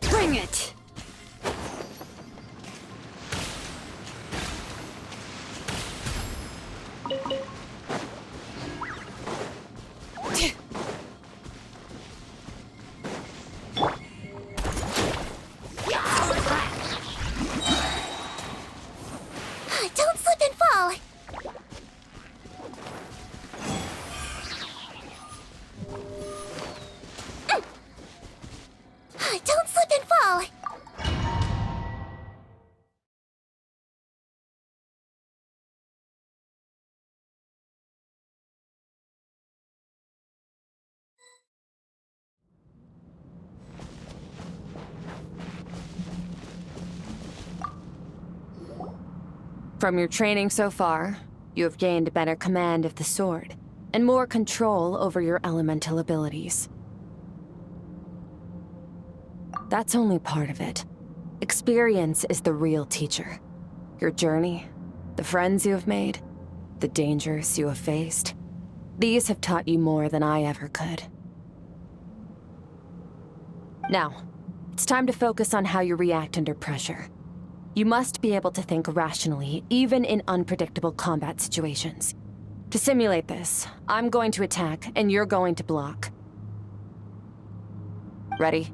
Bring it! Don't slip and fall! Don't slip and fall! From your training so far, you have gained better command of the sword, and more control over your elemental abilities. That's only part of it. Experience is the real teacher. Your journey, the friends you have made, the dangers you have faced, these have taught you more than I ever could. Now, it's time to focus on how you react under pressure. You must be able to think rationally, even in unpredictable combat situations. To simulate this, I'm going to attack, and you're going to block. Ready?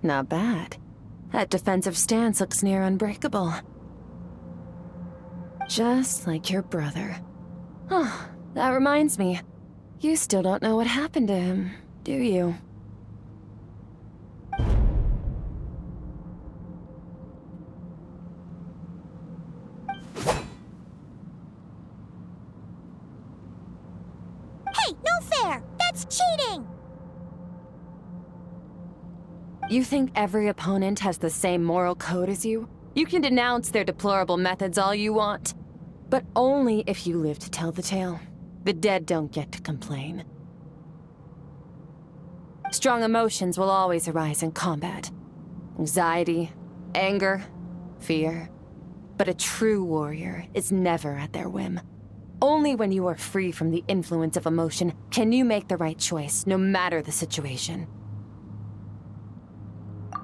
Not bad. That defensive stance looks near unbreakable. Just like your brother. Oh, that reminds me. You still don't know what happened to him, do you? Hey, no fair! That's cheating! You think every opponent has the same moral code as you? You can denounce their deplorable methods all you want, but only if you live to tell the tale. The dead don't get to complain. Strong emotions will always arise in combat. Anxiety, anger, fear. But a true warrior is never at their whim. Only when you are free from the influence of emotion can you make the right choice, no matter the situation.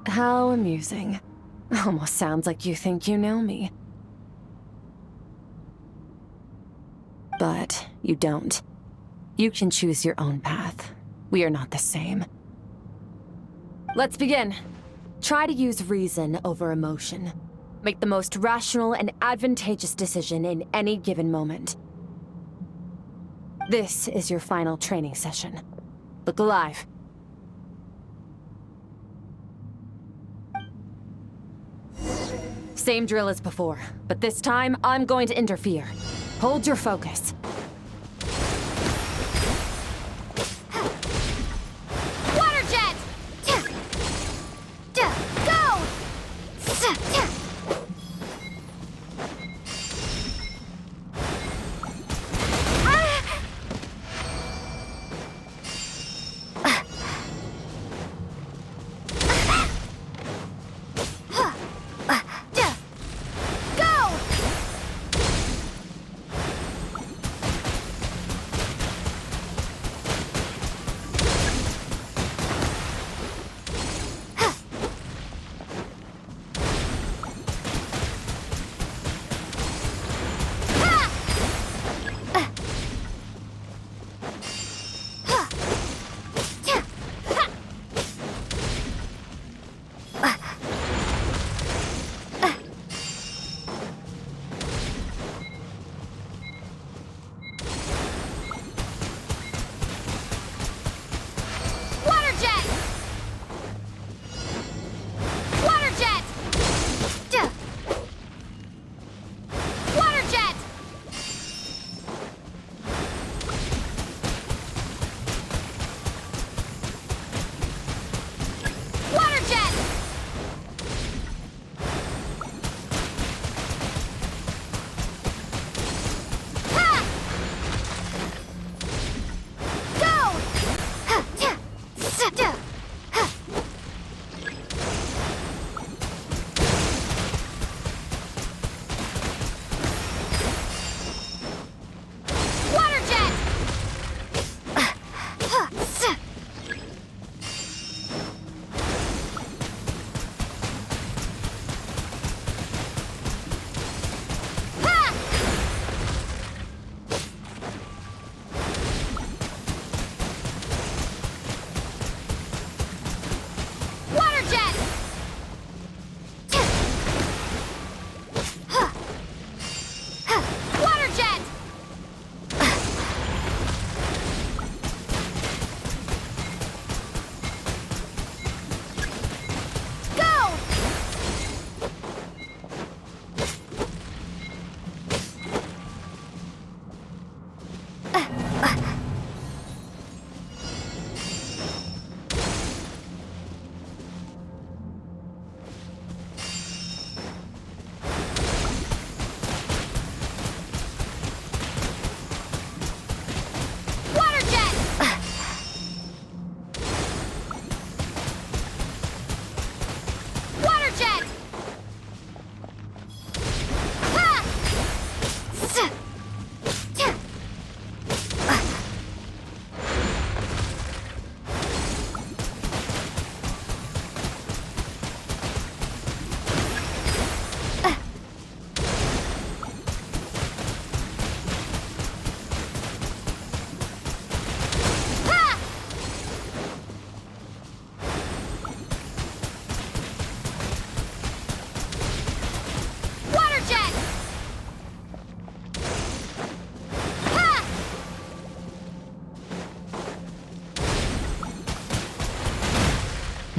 How amusing. Almost sounds like you think you know me. But you don't. You can choose your own path. We are not the same. Let's begin. Try to use reason over emotion. Make the most rational and advantageous decision in any given moment. This is your final training session. Look alive. Same drill as before, but this time I'm going to interfere. Hold your focus. Water jet! Go!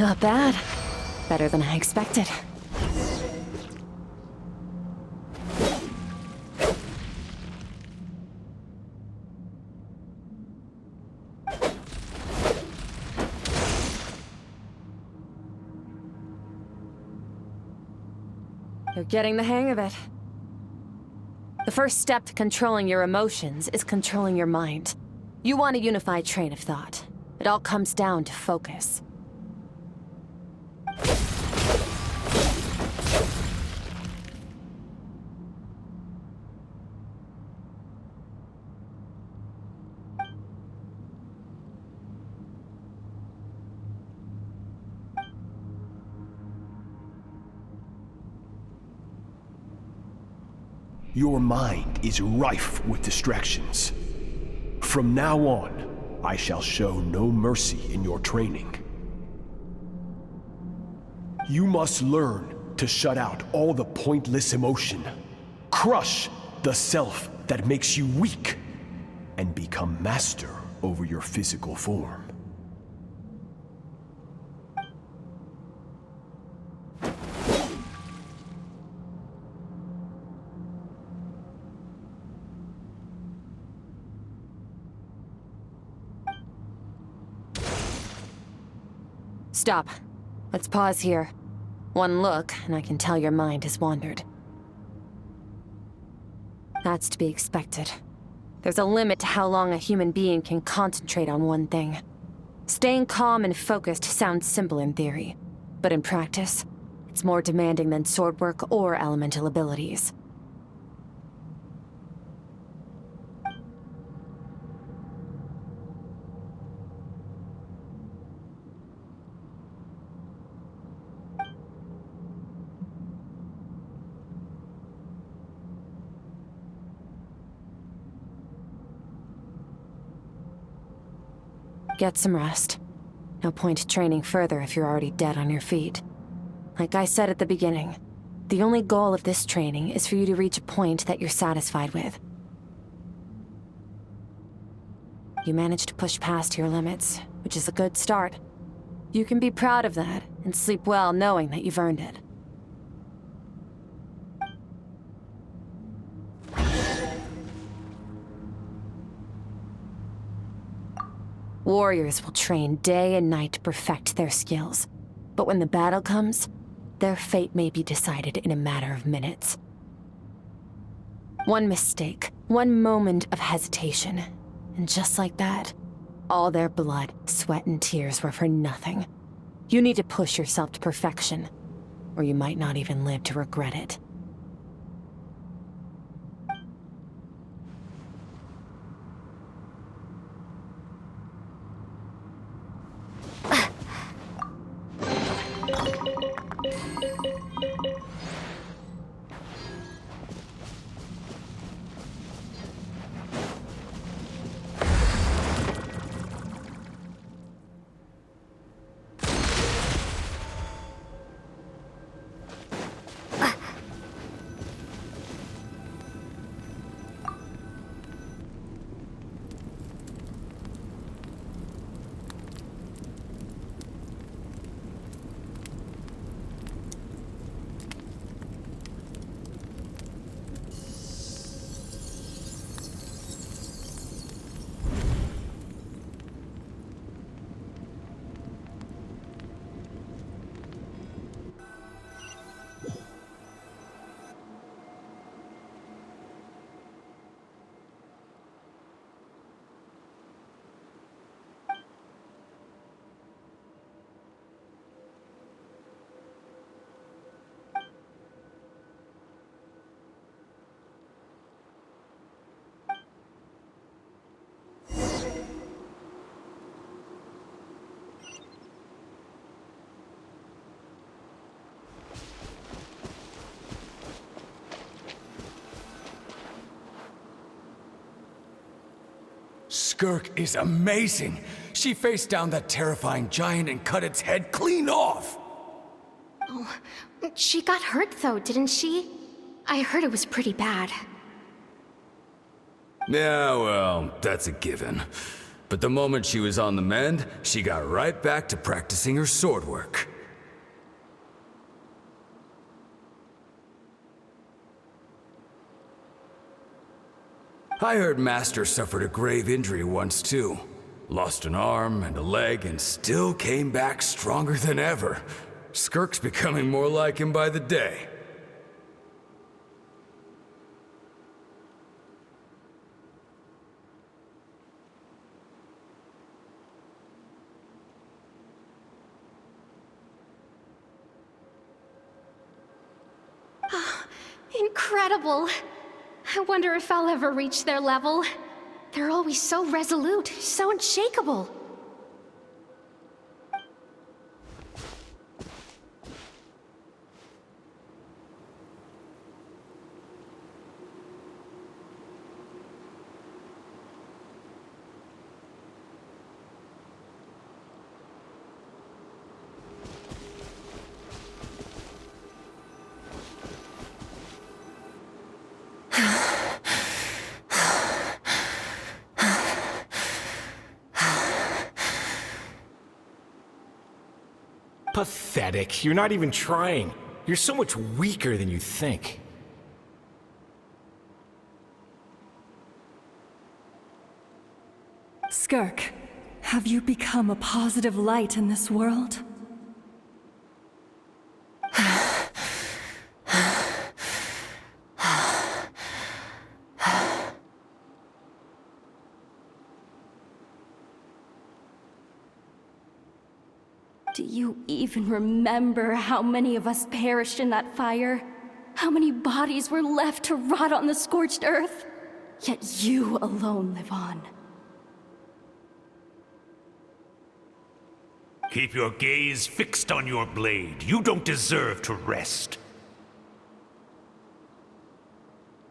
Not bad. Better than I expected. You're getting the hang of it. The first step to controlling your emotions is controlling your mind. You want a unified train of thought. It all comes down to focus. Your mind is rife with distractions. From now on, I shall show no mercy in your training. You must learn to shut out all the pointless emotion, crush the self that makes you weak, and become master over your physical form. Stop. Let's pause here. One look, and I can tell your mind has wandered. That's to be expected. There's a limit to how long a human being can concentrate on one thing. Staying calm and focused sounds simple in theory, but in practice, it's more demanding than sword work or elemental abilities. Get some rest. No point training further if you're already dead on your feet. Like I said at the beginning, the only goal of this training is for you to reach a point that you're satisfied with. You managed to push past your limits, which is a good start. You can be proud of that and sleep well knowing that you've earned it. Warriors will train day and night to perfect their skills. But when the battle comes, their fate may be decided in a matter of minutes. One mistake, one moment of hesitation, and just like that, all their blood, sweat, and tears were for nothing. You need to push yourself to perfection, or you might not even live to regret it. Skirk is amazing. She faced down that terrifying giant and cut its head clean off. Oh, she got hurt though, didn't she? I heard it was pretty bad. Yeah, well, that's a given. But the moment she was on the mend, she got right back to practicing her sword work. I heard Master suffered a grave injury once too. Lost an arm and a leg and still came back stronger than ever. Skirk's becoming more like him by the day. Incredible! I wonder if I'll ever reach their level. They're always so resolute, so unshakable. Pathetic. You're not even trying. You're so much weaker than you think. Skirk, have you become a positive light in this world? Do you even remember how many of us perished in that fire? How many bodies were left to rot on the scorched earth? Yet you alone live on. Keep your gaze fixed on your blade. You don't deserve to rest.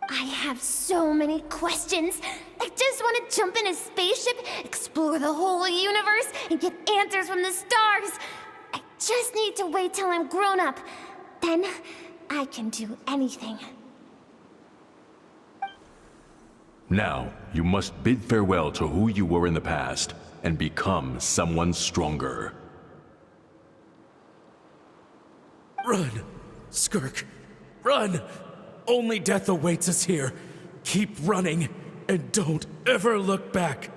I have so many questions. I just want to jump in a spaceship, explore the whole universe, and get answers from the stars. I just need to wait till I'm grown up. Then I can do anything. Now, you must bid farewell to who you were in the past and become someone stronger. Run, Skirk, run! Only death awaits us here. Keep running, and don't ever look back.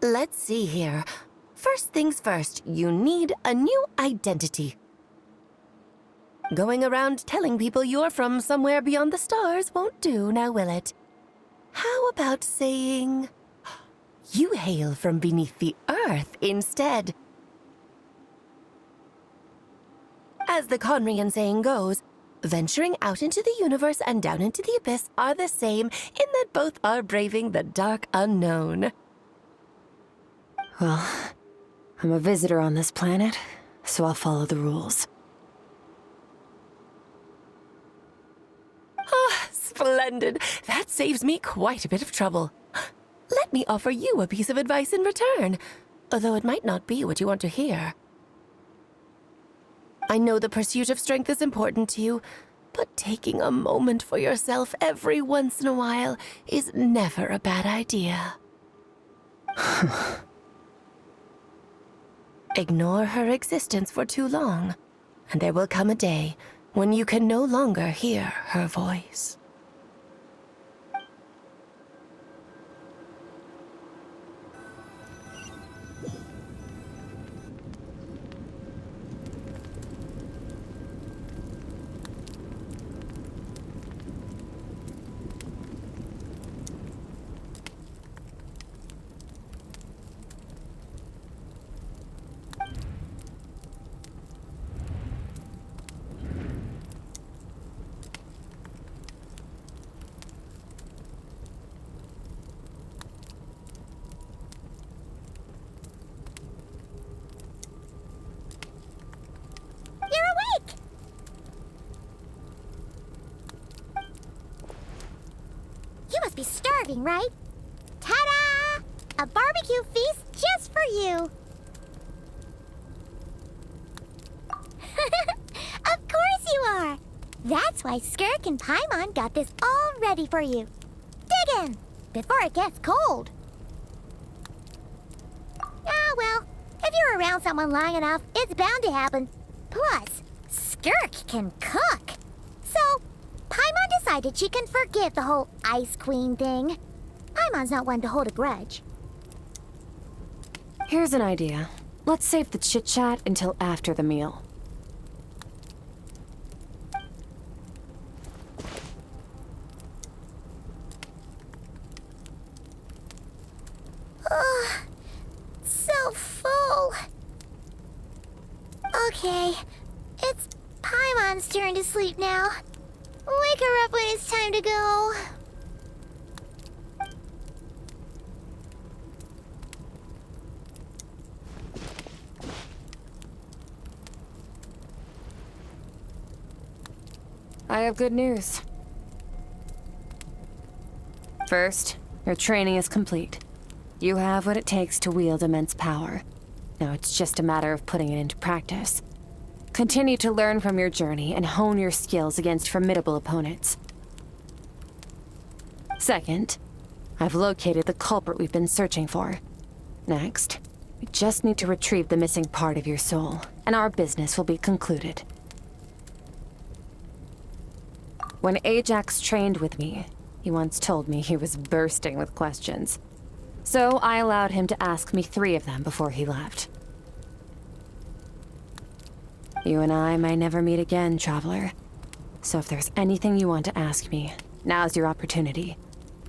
Let's see here. First things first, you need a new identity. Going around telling people you're from somewhere beyond the stars won't do, now will it? How about saying you hail from beneath the earth instead? As the Conrian saying goes, venturing out into the universe and down into the abyss are the same in that both are braving the dark unknown. Well, I'm a visitor on this planet, so I'll follow the rules. Ah, splendid. That saves me quite a bit of trouble. Let me offer you a piece of advice in return, although it might not be what you want to hear. I know the pursuit of strength is important to you, but taking a moment for yourself every once in a while is never a bad idea. Ignore her existence for too long, and there will come a day when you can no longer hear her voice. You must be starving, right? Ta-da! A barbecue feast just for you! Of course you are! That's why Skirk and Paimon got this all ready for you. Dig in, before it gets cold. Ah, well, if you're around someone long enough, it's bound to happen. Plus, Skirk can cook. So, Paimon decided she can forgive the whole Ice Queen thing. Paimon's not one to hold a grudge. Here's an idea. Let's save the chit-chat until after the meal. So full. Okay, it's Paimon's turn to sleep now. Wake her up when it's time to go. I have good news. First, your training is complete. You have what it takes to wield immense power. Now it's just a matter of putting it into practice. Continue to learn from your journey and hone your skills against formidable opponents. Second, I've located the culprit we've been searching for. Next, we just need to retrieve the missing part of your soul, and our business will be concluded. When Ajax trained with me, he once told me he was bursting with questions. So I allowed him to ask me 3 of them before he left. You and I may never meet again, Traveler. So if there's anything you want to ask me, now's your opportunity.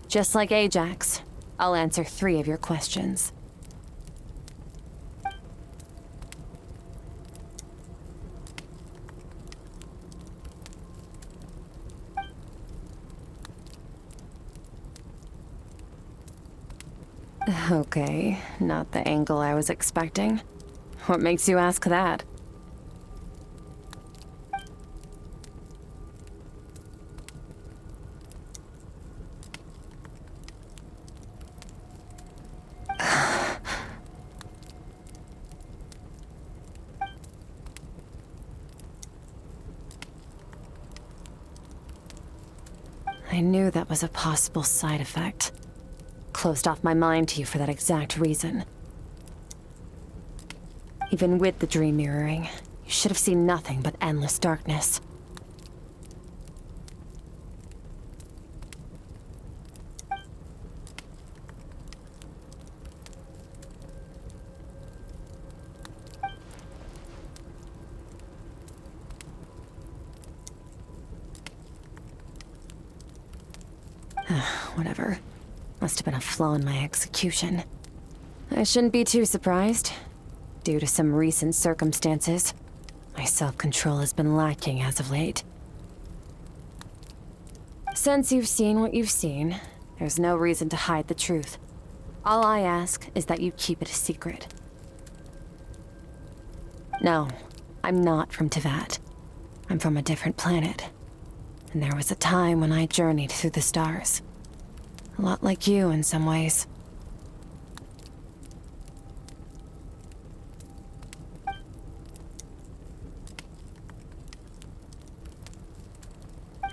Just like Ajax, I'll answer 3 of your questions. Okay, not the angle I was expecting. What makes you ask that? I knew that was a possible side effect. Closed off my mind to you for that exact reason. Even with the dream mirroring, you should have seen nothing but endless darkness. Whatever. Must have been a flaw in my execution. I shouldn't be too surprised. Due to some recent circumstances, my self-control has been lacking as of late. Since you've seen what you've seen, there's no reason to hide the truth. All I ask is that you keep it a secret. No, I'm not from Teyvat. I'm from a different planet. And there was a time when I journeyed through the stars. A lot like you in some ways.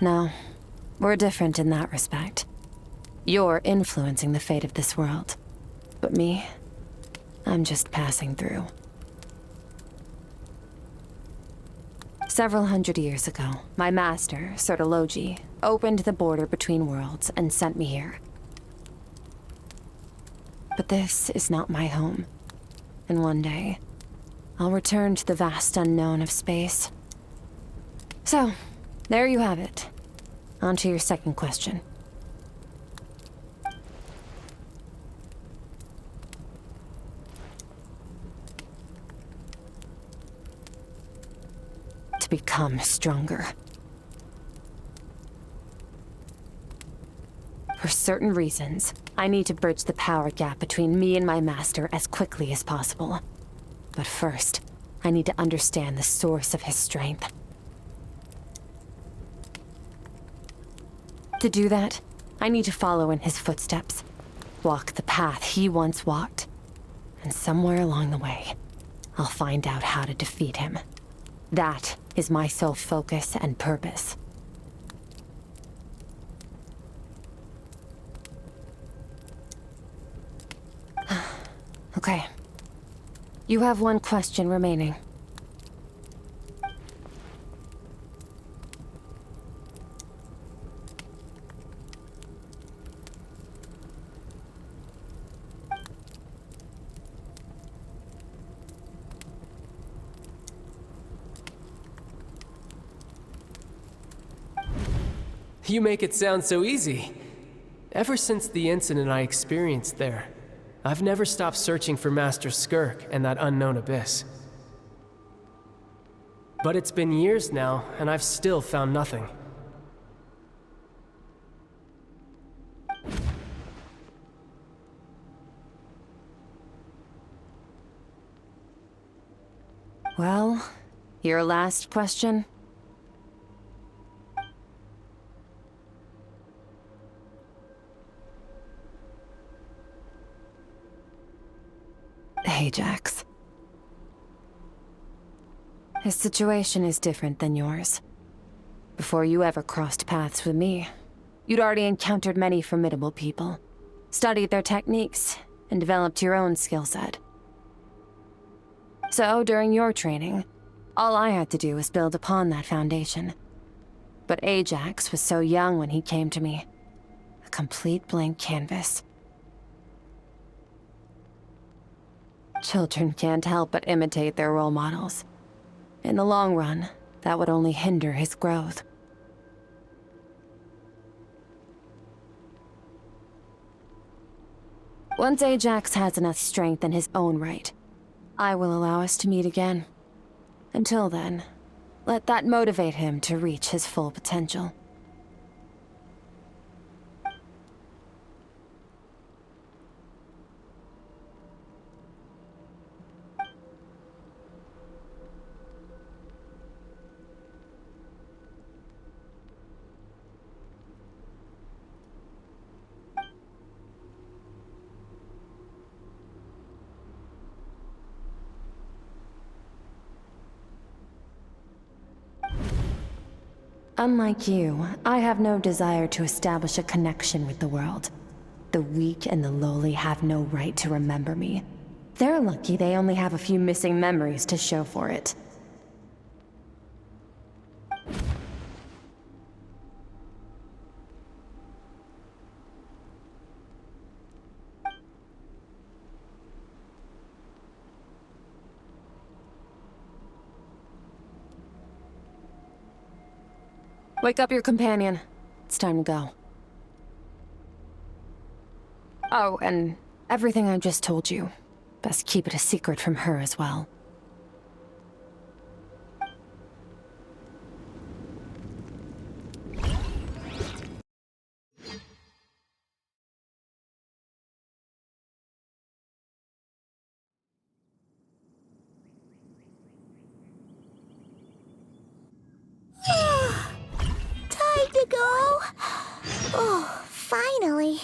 No, we're different in that respect. You're influencing the fate of this world. But me, I'm just passing through. Several hundred years ago, my master, Sertologi, opened the border between worlds and sent me here. But this is not my home. And one day, I'll return to the vast unknown of space. So, there you have it. On to your second question. To become stronger. For certain reasons, I need to bridge the power gap between me and my master as quickly as possible. But first, I need to understand the source of his strength. To do that, I need to follow in his footsteps. Walk the path he once walked. And somewhere along the way, I'll find out how to defeat him. That is my sole focus and purpose. Okay. You have one question remaining. You make it sound so easy. Ever since the incident I experienced there, I've never stopped searching for Master Skirk and that unknown abyss. But it's been years now, and I've still found nothing. Well, your last question? Ajax. His situation is different than yours. Before you ever crossed paths with me, you'd already encountered many formidable people, studied their techniques, and developed your own skill set. So, during your training, all I had to do was build upon that foundation. But Ajax was so young when he came to me. A complete blank canvas. Children can't help but imitate their role models. In the long run, that would only hinder his growth. Once Ajax has enough strength in his own right, I will allow us to meet again. Until then, let that motivate him to reach his full potential. Unlike you, I have no desire to establish a connection with the world. The weak and the lowly have no right to remember me. They're lucky they only have a few missing memories to show for it. Wake up your companion. It's time to go. Oh, and everything I just told you. Best keep it a secret from her as well. Time to go. Oh, finally.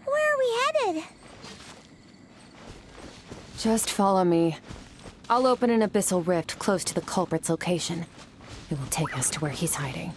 Where are we headed? Just follow me. I'll open an abyssal rift close to the culprit's location. It will take us to where he's hiding.